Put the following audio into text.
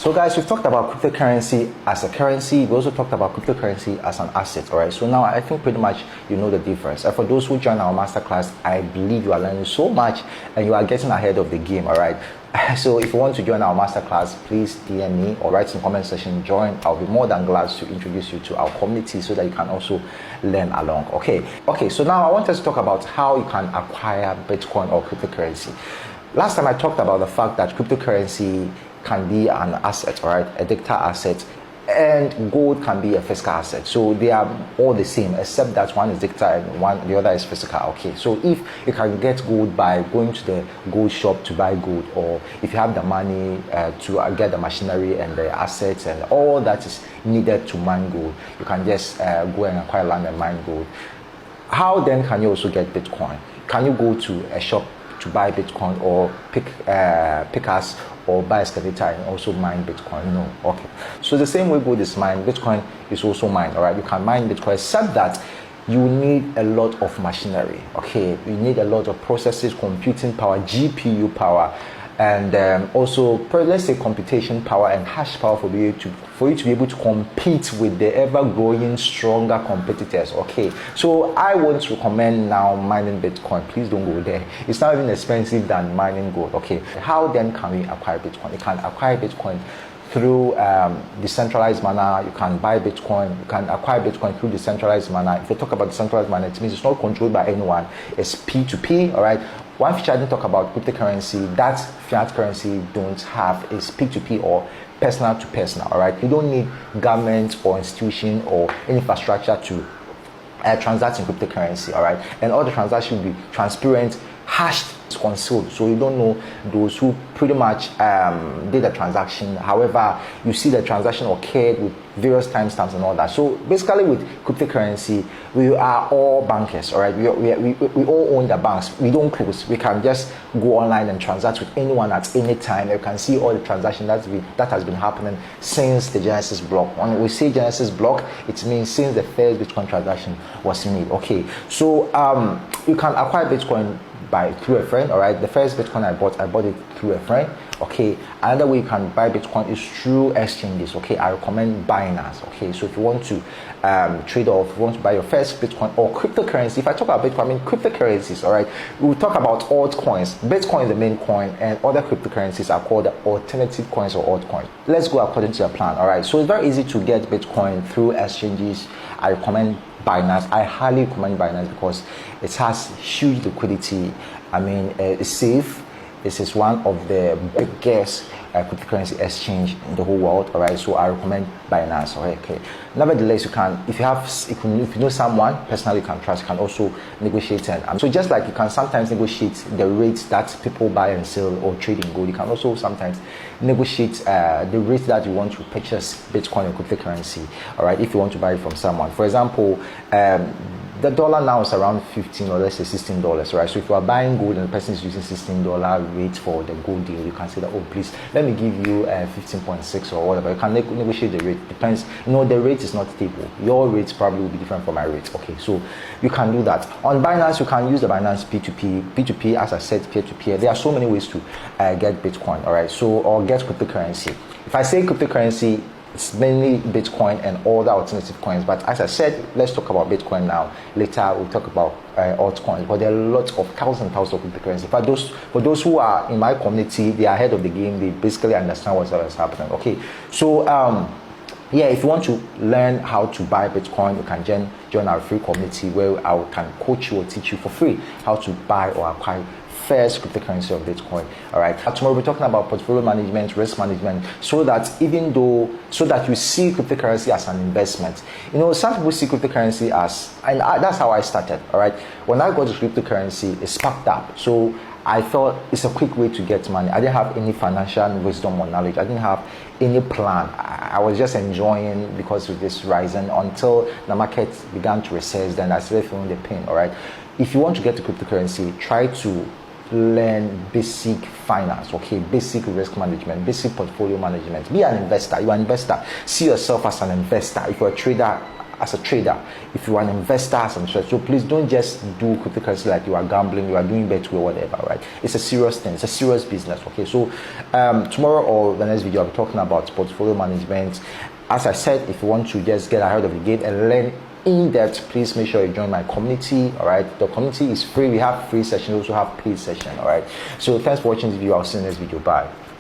So guys, we've talked about cryptocurrency as a currency. We also talked about cryptocurrency as an asset, all right? So now I think pretty much you know the difference. And for those who join our masterclass, I believe you are learning so much and you are getting ahead of the game, all right? So if you want to join our masterclass, please DM me or write in the comment section, join. I'll be more than glad to introduce you to our community so that you can also learn along. Okay, so now I want us to talk about how you can acquire Bitcoin or cryptocurrency. Last time I talked about the fact that cryptocurrency can be an asset, right? A digital asset, and gold can be a physical asset. So they are all the same, except that one is digital and the other is physical. Okay, so if you can get gold by going to the gold shop to buy gold, or if you have the money to get the machinery and the assets and all that is needed to mine gold, you can just go and acquire land and mine gold. How then can you also get Bitcoin? Can you go to a shop to buy Bitcoin, or pick us or buy excavator and also mine Bitcoin? No. Okay, so the same way gold is mined, Bitcoin is also mined. All right, you can mine Bitcoin, except that you need a lot of machinery. Okay, you need a lot of processes, computing power, GPU power, and also let's say computation power and hash power for you to be able to compete with the ever-growing stronger competitors. Okay, so I won't recommend now mining Bitcoin. Please don't go there. It's not even expensive than mining gold. Okay, how then can we acquire Bitcoin? You can acquire Bitcoin through decentralized manner. You can buy Bitcoin, you can acquire Bitcoin through decentralized manner. If you talk about decentralized manner, it means it's not controlled by anyone. It's P2P, all right? One feature I didn't talk about cryptocurrency that fiat currency don't have is P2P, or personal to personal, all right? You don't need government or institution or infrastructure to transact in cryptocurrency, all right? And all the transactions will be transparent, hashed, concealed, so you don't know those who pretty much did the transaction. However, you see the transaction occurred with various timestamps and all that. So basically with cryptocurrency, we are all bankers, all right? We all own the banks. We don't close. We can just go online and transact with anyone at any time. You can see all the transactions that has been happening since the Genesis block. When we say Genesis block, it means since the first Bitcoin transaction was made. Okay, so you can acquire Bitcoin through a friend, all right? The first Bitcoin I bought it through a friend. Okay, another way you can buy Bitcoin is through exchanges. Okay, I recommend Binance. Okay, so if you want to trade off, if you want to buy your first Bitcoin or cryptocurrency, if I talk about Bitcoin, I mean cryptocurrencies, all right? We'll talk about altcoins. Bitcoin is the main coin, and other cryptocurrencies are called alternative coins or altcoins. Let's go according to the plan, all right? So it's very easy to get Bitcoin through exchanges. I recommend Binance. I highly recommend Binance because it has huge liquidity. I mean, it's safe. This is one of the biggest cryptocurrency exchange in the whole world. All right, so I recommend Binance. Okay. Nevertheless, if you know someone personally you can trust, you can also negotiate. And so just like you can sometimes negotiate the rates that people buy and sell or trade in gold, you can also sometimes negotiate the rate that you want to purchase Bitcoin or cryptocurrency. All right, if you want to buy it from someone, for example. The dollar now is around $15 or let's say $16, right? So if you are buying gold and the person is using $16 rate for the gold deal, you can say that, oh, please, let me give you 15.6 or whatever. You can negotiate the rate. Depends, the rate is not stable. Your rates probably will be different from my rate. Okay, so you can do that. On Binance, you can use the Binance P2P. P2P, as I said, peer-to-peer. There are so many ways to get Bitcoin, all right? So, or get cryptocurrency. If I say cryptocurrency, it's mainly Bitcoin and all the alternative coins. But as I said, let's talk about Bitcoin now. Later, we'll talk about altcoins. But there are lots of thousands of cryptocurrency. For those who are in my community, they are ahead of the game. They basically understand what's happening. Okay, so yeah, if you want to learn how to buy Bitcoin, you can join our free community where I can coach you or teach you for free how to buy or acquire first cryptocurrency of Bitcoin. All right, tomorrow we're talking about portfolio management, risk management, so that you see cryptocurrency as an investment. Some people see cryptocurrency and that's how I started. All right, when I got to cryptocurrency, it sparked up. So I thought it's a quick way to get money. I didn't have any financial wisdom or knowledge. I didn't have any plan. I was just enjoying because of this rising until the market began to recess. Then I started feeling the pain. All right, if you want to get to cryptocurrency, try to learn basic finance, okay, basic risk management, basic portfolio management. Be an investor. You are an investor. See yourself as an investor. If you're a trader, as a trader, if you are an investor as an investor. So please don't just do cryptocurrency like you are gambling, you are doing bet or whatever, right? It's a serious thing, it's a serious business. Okay, so tomorrow or the next video I'll be talking about portfolio management. As I said, if you want to just get ahead of the game and learn in depth, please make sure you join my community. All right, the community is free. We have free sessions, we also have paid session. All right, so thanks for watching this video. I'll see you in the next video. Bye.